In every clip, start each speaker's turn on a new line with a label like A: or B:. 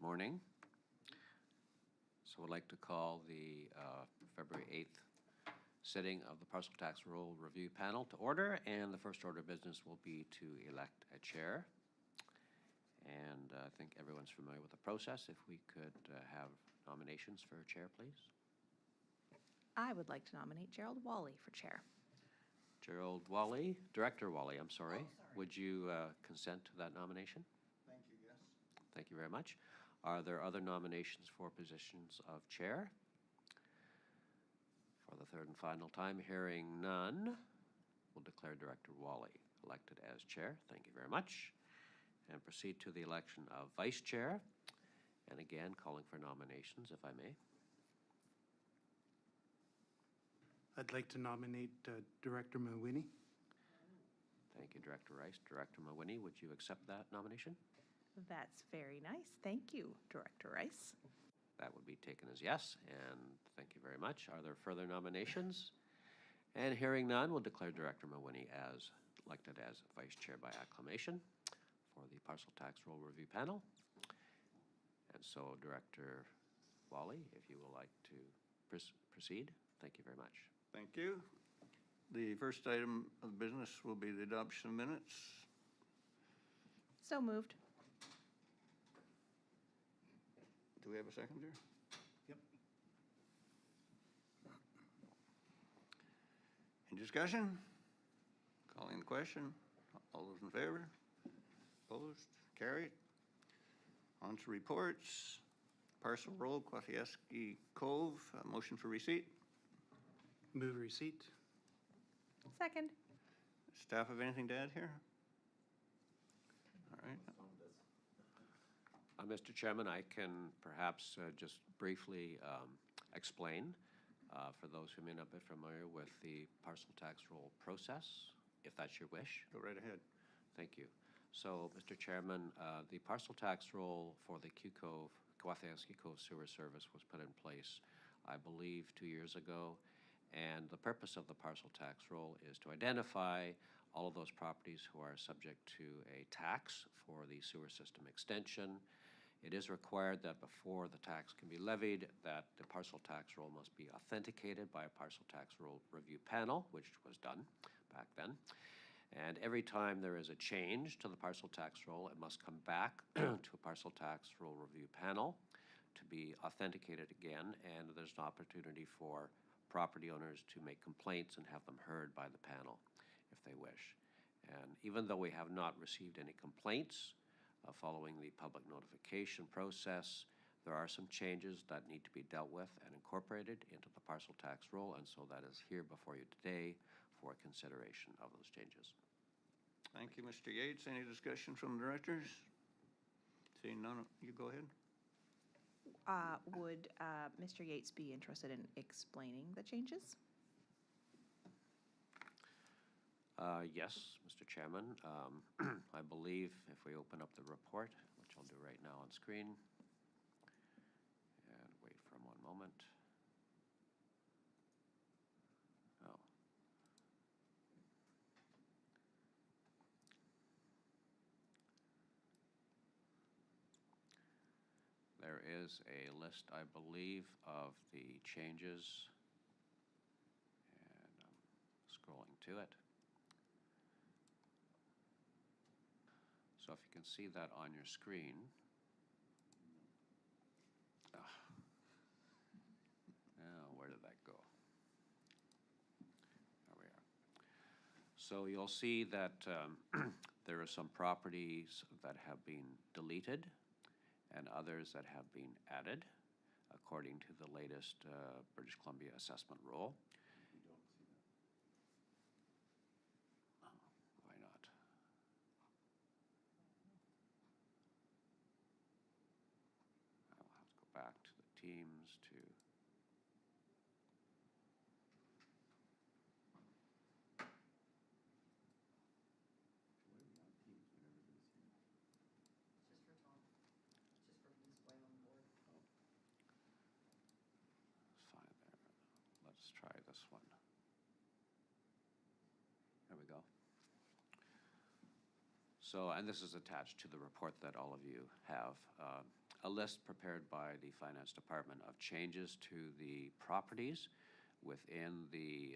A: morning. So I'd like to call the February 8th sitting of the Parcel Tax Roll Review Panel to order, and the first order of business will be to elect a chair. And I think everyone's familiar with the process. If we could have nominations for a chair, please.
B: I would like to nominate Gerald Wally for chair.
A: Gerald Wally, Director Wally, I'm sorry. Would you consent to that nomination?
C: Thank you, yes.
A: Thank you very much. Are there other nominations for positions of chair? For the third and final time, hearing none, we'll declare Director Wally elected as chair. Thank you very much. And proceed to the election of vice chair. And again, calling for nominations, if I may.
C: I'd like to nominate Director Mawini.
A: Thank you, Director Rice. Director Mawini, would you accept that nomination?
B: That's very nice. Thank you, Director Rice.
A: That would be taken as yes, and thank you very much. Are there further nominations? And hearing none, we'll declare Director Mawini as elected as vice chair by acclamation for the Parcel Tax Roll Review Panel. And so, Director Wally, if you would like to proceed, thank you very much.
D: Thank you. The first item of business will be the adoption of minutes.
B: So moved.
D: Do we have a seconder?
C: Yep.
D: Any discussion? Calling the question. All those in favor? Opposed? Carried. On to reports. Parcel Roll, Kwasieski Cove, motion for receipt.
C: Move receipt.
B: Second.
D: Staff have anything to add here? All right.
A: Mr. Chairman, I can perhaps just briefly explain for those who may not be familiar with the parcel tax roll process, if that's your wish.
D: Go right ahead.
A: Thank you. So, Mr. Chairman, the parcel tax roll for the Kwasieski Cove Sewer Service was put in place, I believe, 2 years ago. And the purpose of the parcel tax roll is to identify all of those properties who are subject to a tax for the sewer system extension. It is required that before the tax can be levied, that the parcel tax roll must be authenticated by a parcel tax roll review panel, which was done back then. And every time there is a change to the parcel tax roll, it must come back to a parcel tax roll review panel to be authenticated again, and there's an opportunity for property owners to make complaints and have them heard by the panel if they wish. And even though we have not received any complaints following the public notification process, there are some changes that need to be dealt with and incorporated into the parcel tax roll, and so that is here before you today for consideration of those changes.
D: Thank you, Mr. Yates. Any discussion from the directors? Seeing none, you go ahead.
B: Would Mr. Yates be interested in explaining the changes?
A: Yes, Mr. Chairman. I believe if we open up the report, which I'll do right now on screen, and wait for one moment. Oh. There is a list, I believe, of the changes, and I'm scrolling to it. So if you can see that on your screen. Oh, where did that go? There we are. So you'll see that there are some properties that have been deleted and others that have been added according to the latest British Columbia assessment roll.
C: We don't see that.
A: Oh, why not? I'll have to go back to the teams to find there. Let's try this one. There we go. So, and this is attached to the report that all of you have. a list prepared by the Finance Department of changes to the properties within the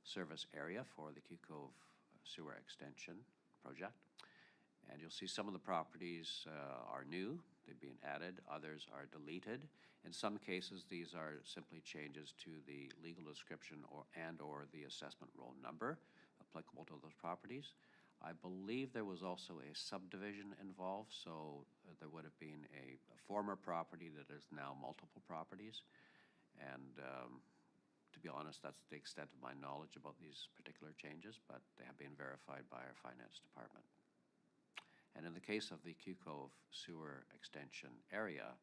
A: service area for the Q Cove Sewer Extension project. And you'll see some of the properties are new, they've been added, others are deleted. In some cases, these are simply changes to the legal description or the assessment roll number applicable to those properties. I believe there was also a subdivision involved, so there would have been a former property that is now multiple properties. And to be honest, that's the extent of my knowledge about these particular changes, but they have been verified by our Finance Department. And in the case of the Q Cove Sewer Extension area,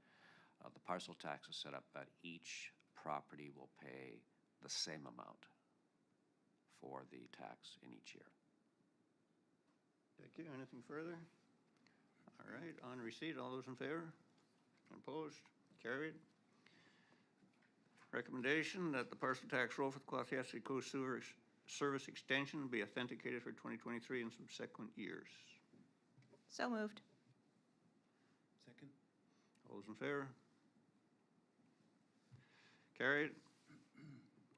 A: the parcel tax is set up that each property will pay the same amount for the tax in each year.
D: Thank you. Anything further? All right, on receipt, all those in favor? Opposed? Carried. Recommendation that the parcel tax roll for the Quathiassi Coast Sewer Service Extension be authenticated for 2023 and subsequent years.
B: So moved.
C: Second?
D: All those in favor? Carried.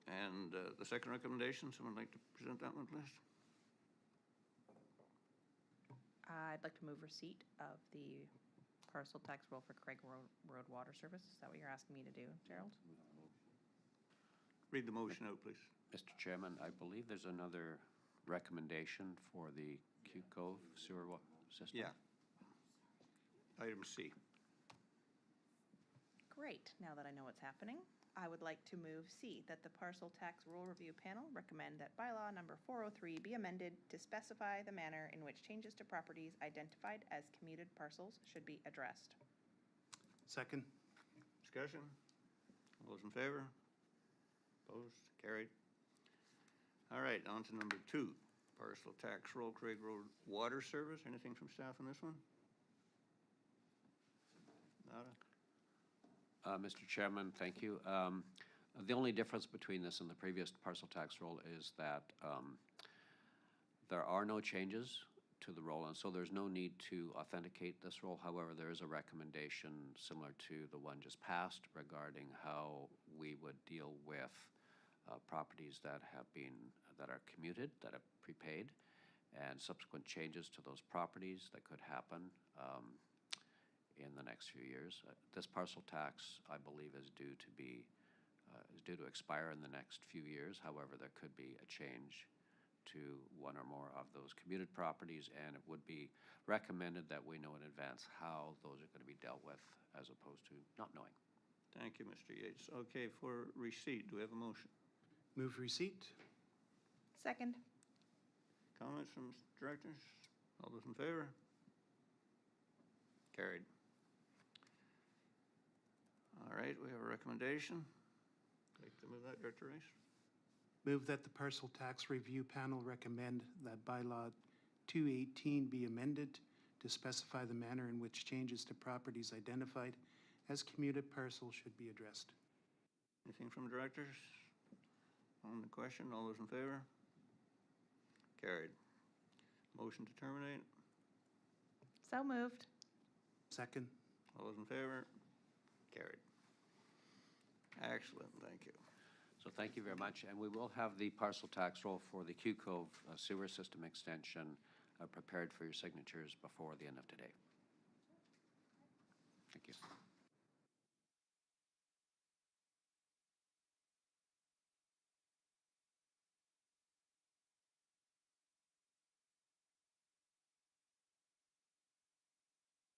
D: And the second recommendation, someone like to present that one, please?
B: I'd like to move receipt of the parcel tax roll for Craig Road Water Service. Is that what you're asking me to do, Gerald?
D: Read the motion out, please.
A: Mr. Chairman, I believe there's another recommendation for the Q Cove sewer system.
D: Yeah. Item C.
B: Great. Now that I know what's happening, I would like to move C, that the parcel tax roll review panel recommend that bylaw number 403 be amended to specify the manner in which changes to properties identified as commuted parcels should be addressed.
C: Second?
D: Discussion? All those in favor? Opposed? Carried. All right, on to number 2. Parcel tax roll, Craig Road Water Service. Anything from staff on this one? Nada?
A: Mr. Chairman, thank you. The only difference between this and the previous parcel tax roll is that there are no changes to the roll, and so there's no need to authenticate this roll. However, there is a recommendation similar to the one just passed regarding how we would deal with properties that are commuted, that are prepaid, and subsequent changes to those properties that could happen in the next few years. This parcel tax, I believe, is due to expire in the next few years. However, there could be a change to one or more of those commuted properties, and it would be recommended that we know in advance how those are going to be dealt with as opposed to not knowing.
D: Thank you, Mr. Yates. Okay, for receipt, do we have a motion?
C: Move receipt?
B: Second.
D: Comments from directors? All those in favor? Carried. All right, we have a recommendation. Like to move that, Director Rice?
C: Move that the parcel tax review panel recommend that bylaw 218 be amended to specify the manner in which changes to properties identified as commuted parcels should be addressed.
D: Anything from directors? On the question, all those in favor? Carried. Motion to terminate.
B: So moved.
C: Second?
D: All those in favor? Carried. Excellent, thank you.
A: So thank you very much, and we will have the parcel tax roll for the Q Cove sewer system extension prepared for your signatures before the end of today. Thank you.